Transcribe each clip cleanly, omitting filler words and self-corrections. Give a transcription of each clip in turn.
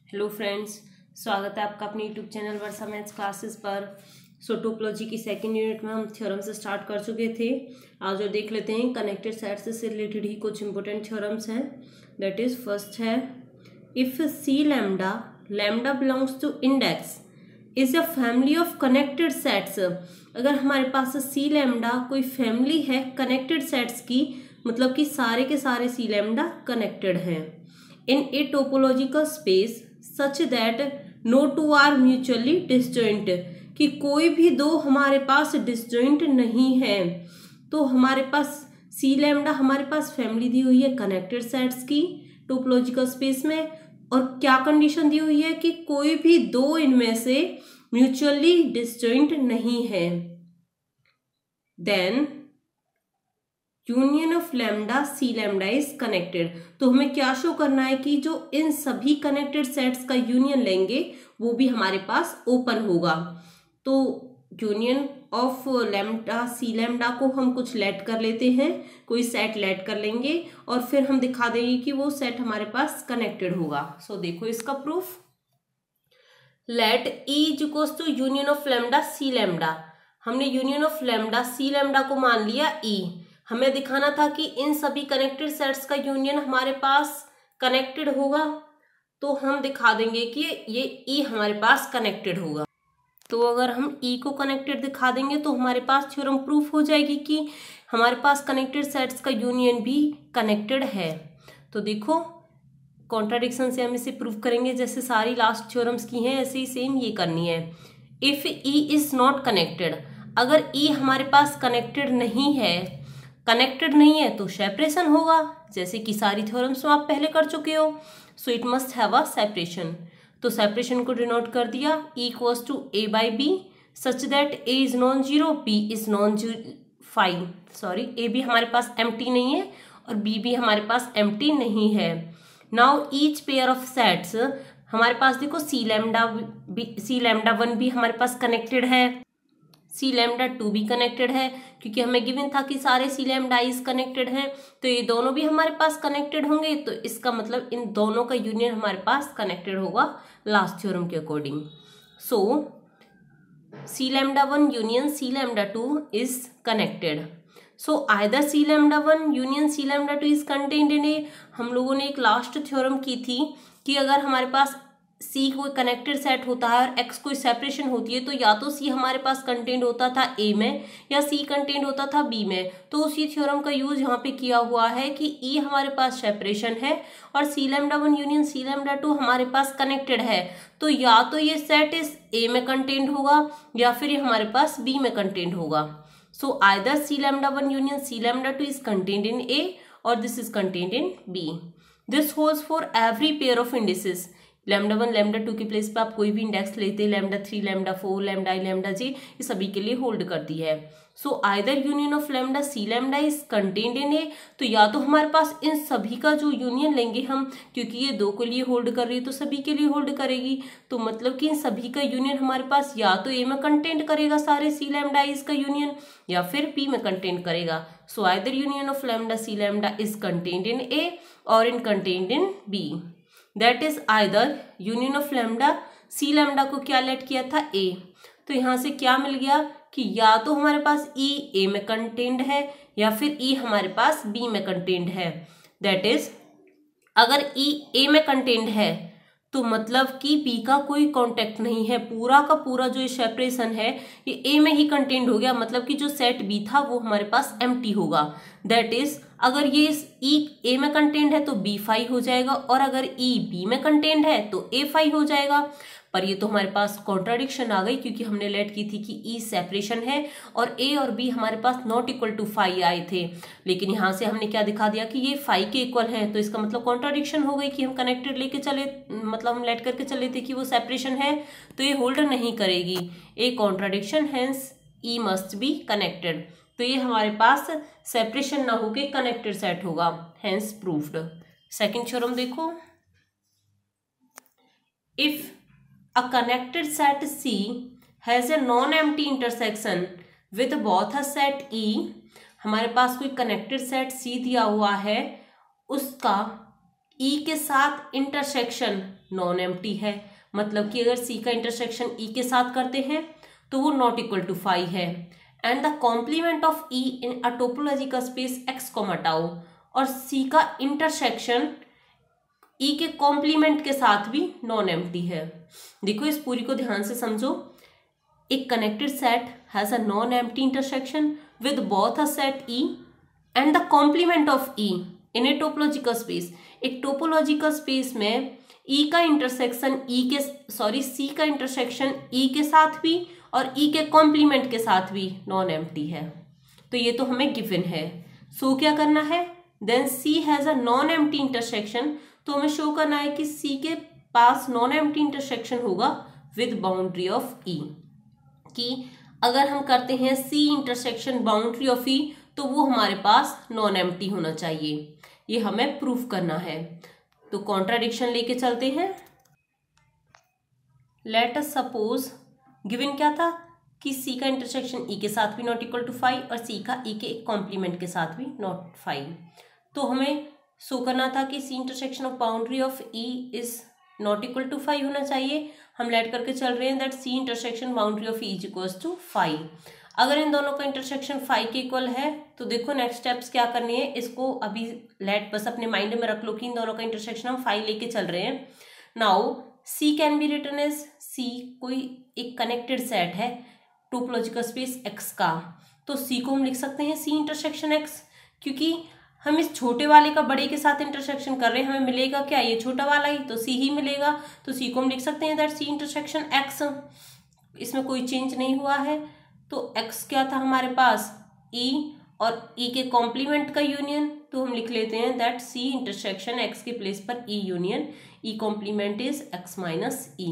Hello friends, स्वागत है आपका अपने यूट्यूब चैनल वर्षा मैथ्स क्लासेस पर। टोपोलॉजी की सेकंड यूनिट में हम थ्योरम से स्टार्ट कर चुके थे। आज और देख लेते हैं कनेक्टेड सेट्स से रिलेटेड ही कुछ इंपॉर्टेंट थ्योरम्स हैं। दैट इज फर्स्ट है, if C lambda lambda belongs to index is a family of connected sets. अगर हमारे पास सी लैम्डा कोई फैमिली है कनेक्टेड सेट्स की, मतलब कि सारे के सारे सी लैम्डा कनेक्टेड हैं in a topological space such that no two are mutually disjoint, कि कोई भी दो हमारे पास डिसजॉइंट नहीं है। तो हमारे पास सी लैम्डा हमारे पास फैमिली दी हुई है कनेक्टेड सेट्स की टोपोलॉजिकल स्पेस में, और क्या कंडीशन दी हुई है कि कोई भी दो इनमें से म्यूचुअली डिसजॉइंट नहीं है। Then union of lambda C lambda is connected. तो हमें क्या शो करना है कि जो इन सभी कनेक्टेड सेट्स का यूनियन लेंगे वो भी हमारे पास ओपन होगा। तो union of lambda C lambda को हम कुछ लेट कर लेते हैं, कोई सेट लेट कर लेंगे और फिर हम दिखा देंगे कि वो सेट हमारे पास कनेक्टेड होगा। सो देखो इसका proof, let E is equals to union of lambda C lambda. हमने union of lambda C lambda को मान लिया ई। हमें दिखाना था कि इन सभी कनेक्टेड सेट्स का यूनियन हमारे पास कनेक्टेड होगा, तो हम दिखा देंगे कि ये ई हमारे पास कनेक्टेड होगा। तो अगर हम ई को कनेक्टेड दिखा देंगे तो हमारे पास थ्योरम प्रूफ हो जाएगी कि हमारे पास कनेक्टेड सेट्स का यूनियन भी कनेक्टेड है। तो देखो कॉन्ट्राडिक्शन से हम इसे प्रूफ करेंगे, जैसे सारी लास्ट थ्योरम्स की हैं ऐसे ही सेम ये करनी है। If E is not connected, अगर ई हमारे पास कनेक्टेड नहीं है तो सेपरेशन होगा, जैसे कि सारी थ्योरम्स में आप पहले कर चुके हो। So it must have a separation. तो सेपरेशन को डिनोट कर दिया E equals to A by B such that A is non zero, B is non zero, A भी हमारे पास एम्प्टी नहीं है और बी भी हमारे पास एम्प्टी नहीं है। Now each pair of sets, हमारे पास देखो सी लैम्डा वन भी हमारे पास कनेक्टेड है, सी लैम्डा टू भी कनेक्टेड है, क्योंकि हमें गिवन था कि सारे सी लैम्डा इज कनेक्टेड हैं, तो ये दोनों भी हमारे पास कनेक्टेड होंगे। तो इसका मतलब इन दोनों का यूनियन हमारे पास कनेक्टेड होगा लास्ट थ्योरम के according. So C lambda one union C lambda two is connected. So either C lambda one union C lambda two is contained in A. हम लोगों ने एक लास्ट थ्योरम की थी कि अगर हमारे पास सी कोई कनेक्टेड सेट होता है और एक्स कोई सेपरेशन होती है, तो या तो सी हमारे पास कंटेंट होता था ए में या सी कंटेंट होता था बी में। तो उसी थ्योरम का यूज यहाँ पे किया हुआ है कि ई हमारे पास सेपरेशन है और C lambda one union C lambda two हमारे पास कनेक्टेड है, तो या तो ये सेट इस ए में कंटेंट होगा या फिर ये हमारे पास बी में कंटेंट होगा। So either C lambda one union C lambda two is content in A और this is content in B. This holds for every pair of indices. Lambda one lambda two की place पे आप कोई भी index लेते हैं, lambda three lambda four lambda i lambda j, ये सभी के लिए होल्ड करती है। So either union of lambda C lambda is contained in A, तो या तो हमारे पास इन सभी का जो यूनियन लेंगे हम, क्योंकि ये दो के लिए होल्ड कर रही है तो सभी के लिए होल्ड करेगी, तो मतलब कि इन सभी का यूनियन हमारे पास या तो ए में कंटेंट करेगा सारे सी लैम्डा इज का यूनियन, या फिर बी में कंटेंट करेगा। So either union of lambda C lambda is contained in A और in contained in B. That is either union of lambda C lambda को क्या लेट किया था ए, तो यहाँ से क्या मिल गया कि या तो हमारे पास ई ए में कंटेंड है या फिर ई हमारे पास बी में कंटेंड है। दैट इज अगर ई ए में कंटेंड है तो मतलब कि बी का कोई कांटेक्ट नहीं है, पूरा का पूरा जो सेपरेशन है ये ए में ही कंटेंट हो गया, मतलब कि जो सेट बी था वो हमारे पास एम्प्टी होगा। दैट इज अगर ये ई ए में कंटेंट है तो बी फाई हो जाएगा और अगर ई बी में कंटेंट है तो ए फाई हो जाएगा। पर ये तो हमारे पास कॉन्ट्राडिक्शन आ गई, क्योंकि हमने लेट की थी कि ई सेपरेशन है और ए और बी हमारे पास नॉट इक्वल टू फाई आए थे, लेकिन यहाँ से हमने क्या दिखा दिया कि ये फाई के इक्वल है, तो इसका मतलब कॉन्ट्राडिक्शन हो गई कि हम कनेक्टेड लेके चले, मतलब हम लेट करके चले थे कि वो सेपरेशन है तो ये होल्ड नहीं करेगी। A contradiction, hence E must be connected. तो ये हमारे पास सेपरेशन ना होके कनेक्टेड सेट होगा, हेंस प्रूव्ड। सेकंड थ्योरम देखो, if a connected set C has a non-empty intersection with both a set E, हमारे पास कोई कनेक्टेड सेट C दिया हुआ है, उसका E के साथ इंटरसेक्शन नॉन एम्प्टी है, मतलब कि अगर सी का इंटरसेक्शन ई के साथ करते हैं तो वो नॉट इक्वल टू फाइव है। And the complement of E in a topological space X comma tau, और सी का इंटरसेक्शन ई के कॉम्प्लीमेंट के साथ भी नॉन एम्प्टी है। देखो इस पूरी को ध्यान से समझो। एक connected set has a non empty intersection with both a set E and the complement of E in a topological space. एक टोपोलॉजिकल स्पेस में ई का इंटरसेक्शन सी का इंटरसेक्शन ई के साथ भी और ई के कॉम्प्लीमेंट के साथ भी नॉन एम्प्टी है। तो ये तो हमें गिवन है। सो क्या करना है, then C has a non empty intersection, तो हमें शो करना है कि सी के पास नॉन एम्प्टी इंटरसेक्शन होगा विद बाउंड्री ऑफ ई, कि अगर हम करते हैं C intersection boundary of E तो वो हमारे पास नॉन एम्प्टी होना चाहिए। ये हमें प्रूफ करना है। तो कॉन्ट्राडिक्शन लेके चलते हैं। लेट अस सपोज गिवन क्या था कि सी का इंटरसेक्शन ई के साथ भी नॉट इक्वल टू फाइव और सी का ई के एक कॉम्प्लीमेंट के साथ भी नॉट फाइव। तो हमें शो करना था कि C intersection of boundary of E is not equal to five होना चाहिए। हम लेट करके चल रहे हैं that C intersection boundary of E is equals to five. अगर इन दोनों का इंटरसेक्शन फाइव के इक्वल है तो देखो नेक्स्ट स्टेप्स क्या करनी है, इसको अभी लेट बस अपने माइंड में रख लो कि इन दोनों का इंटरसेक्शन हम फाइव लेके चल रहे हैं। Now C can be written as, C कोई एक कनेक्टेड सेट है टोपोलॉजिकल स्पेस एक्स का, तो सी को हम लिख सकते हैं सी इंटरसेक्शन एक्स, क्योंकि हम इस छोटे वाले का बड़े के साथ इंटरसेक्शन कर रहे हैं, हमें मिलेगा क्या, ये छोटा वाला ही, तो सी ही मिलेगा। तो सी को हम लिख सकते हैं दैट सी इंटरसेक्शन एक्स, इसमें कोई चेंज नहीं हुआ है। तो एक्स क्या था हमारे पास, ई, और ई के कॉम्प्लीमेंट का यूनियन, तो हम लिख लेते हैं दैट सी इंटरसेक्शन एक्स के प्लेस पर E union E complement is X minus E.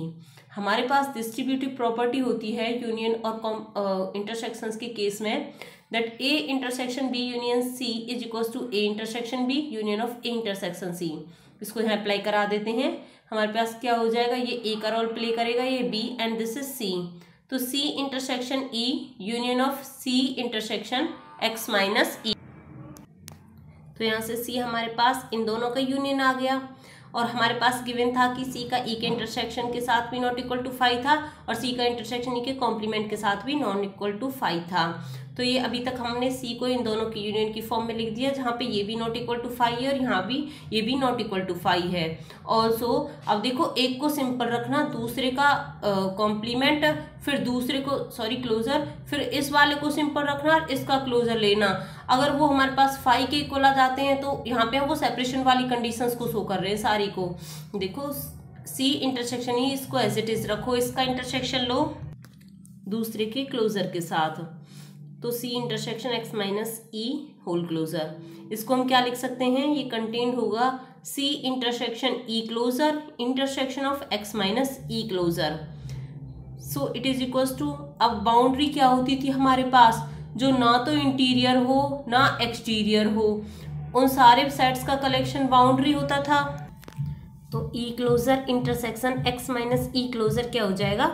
हमारे पास डिस्ट्रीब्यूटिव प्रॉपर्टी होती है यूनियन और इंटरसेक्शंस के केस में, that A intersection B union C is equals to A intersection B union of A intersection C. इसको यहाँ अप्लाई करा देते हैं। हमारे पास क्या हो जाएगा, ये ए का रोल प्ले करेगा, ये B and this is C. तो C intersection E union of C intersection X minus E. तो यहाँ से सी हमारे पास इन दोनों का यूनियन आ गया, और हमारे पास गिवन था कि सी का ई के इंटरसेक्शन के साथ भी नॉट इक्वल टू फाइव था और सी का इंटरसेक्शन ई के कॉम्प्लीमेंट के साथ भी नॉन इक्वल टू फाइव था। तो ये अभी तक हमने सी को इन दोनों की यूनियन की फॉर्म में लिख दिया, जहाँ पे ये भी नॉट इक्वल टू फाइव है और यहाँ भी ये भी नॉट इक्वल टू फाइव है। ऑल्सो अब देखो एक को सिंपल रखना, दूसरे का कॉम्प्लीमेंट, फिर दूसरे को क्लोजर, फिर इस वाले को सिंपल रखना और इसका क्लोजर लेना। अगर वो हमारे पास फाइव के इक्वल आ जाते हैं तो यहाँ पे हम वो सेपरेशन वाली कंडीशंस को शो कर रहे हैं सारी को। देखो सी इंटरसेक्शन ही, इसको एज इट इज रखो, इसका इंटरसेक्शन लो दूसरे के क्लोजर के साथ, तो C intersection X minus E whole closure. इसको हम क्या लिख सकते हैं, ये कंटेन्ड होगा C intersection E closure intersection of X minus E closure. So it is equals to, अब बाउंड्री क्या होती थी हमारे पास, जो ना तो इंटीरियर हो ना एक्सटीरियर हो, उन सारे सेट्स का कलेक्शन बाउंड्री होता था। तो E closure intersection X minus E closure क्या हो जाएगा,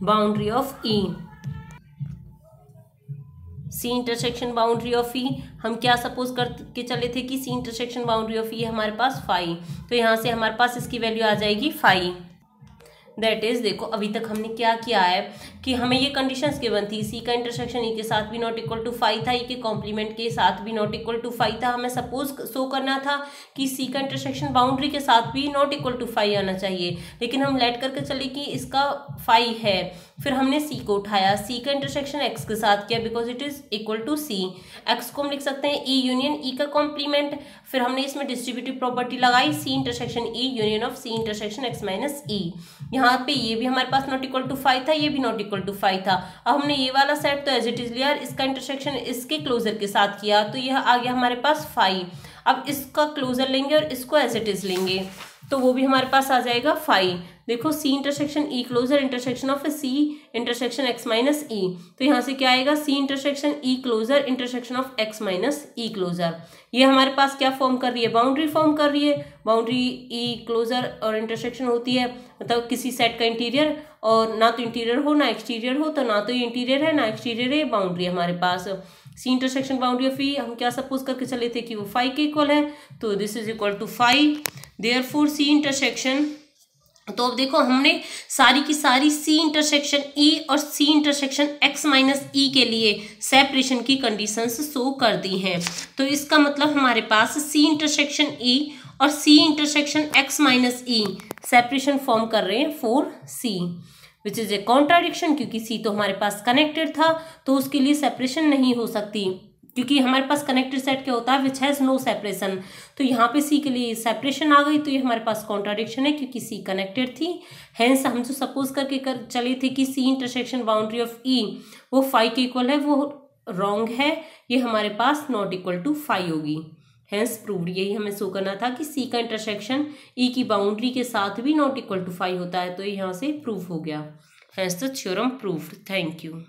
boundary of E. C intersection boundary of E हम क्या सपोज करके चले थे कि C intersection boundary of E है हमारे पास फाइव, तो यहाँ से हमारे पास इसकी वैल्यू आ जाएगी फाइव। दैट इज, देखो अभी तक हमने क्या किया है कि हमें ये कंडीशंस गिवन थी, सी का इंटरसेक्शन ई के साथ भी नॉट इक्वल टू फाइव था, ई के कॉम्प्लीमेंट के साथ भी नॉट इक्वल टू फाइव था। हमें सपोज शो करना था कि सी का इंटरसेक्शन बाउंड्री के साथ भी नॉट इक्वल टू फाइव आना चाहिए, लेकिन हम लेट करके चले कि इसका फाइव है। फिर हमने सी को उठाया, सी का इंटरसेक्शन एक्स के साथ किया because it is equal to C. X को हम लिख सकते हैं ई यूनियन ई का कॉम्प्लीमेंट, फिर हमने इसमें डिस्ट्रीब्यूटिव प्रॉपर्टी लगाई C intersection E union of C intersection X minus E. यहाँ पे ये भी हमारे पास नॉट इक्वल टू फाइव था, ये भी नॉट इक्वल टू फाइव था। अब हमने ये वाला सेट तो एज इट इज लिया, इसका इंटरसेक्शन इसके क्लोजर के साथ किया, तो यह आ गया हमारे पास फाइव। अब इसका क्लोजर लेंगे और इसको एज इट इज लेंगे, तो वो भी हमारे पास आ जाएगा फाइव। देखो C intersection E closure intersection of C intersection X minus E, तो यहाँ से क्या आएगा, C intersection E closure intersection of X minus E closure. ये हमारे पास क्या फॉर्म कर रही है, बाउंड्री फॉर्म कर रही है। बाउंड्री ई क्लोजर और इंटरसेक्शन होती है मतलब किसी सेट का इंटीरियर, और ना तो इंटीरियर हो ना एक्सटीरियर हो, तो ना तो ये इंटीरियर है ना एक्सटीरियर है, बाउंड्री हमारे पास। सी इंटरसेक्शन बाउंड्री ऑफ ई हम क्या सपोज करके चले थे कि वो फाइव के इक्वल है, तो this is equal to five. Therefore C intersection तो अब देखो हमने सारी की सारी C इंटरसेक्शन E और C intersection X minus E के लिए सेपरेशन की कंडीशंस शो कर दी हैं। तो इसका मतलब हमारे पास C इंटरसेक्शन E और C intersection X minus E separation form कर रहे हैं for C, which is a contradiction, क्योंकि C तो हमारे पास कनेक्टेड था तो उसके लिए सेपरेशन नहीं हो सकती, क्योंकि हमारे पास कनेक्टेड सेट क्या होता है, विच हैज नो सेपरेशन। तो यहाँ पे C के लिए सेपरेशन आ गई, तो ये हमारे पास कॉन्ट्राडिक्शन है क्योंकि C कनेक्टेड थी। हेंस हम जो सपोज करके चले थे कि C intersection boundary of E वो 5 के इक्वल है, वो रॉन्ग है, ये हमारे पास नॉट इक्वल टू 5 होगी। हेंस प्रूव्ड, यही हमें शो करना था कि C का इंटरसेक्शन E की बाउंड्री के साथ भी नॉट इक्वल टू 5 होता है, तो यहाँ से प्रूव हो गया। Hence the theorem proved. Thank you.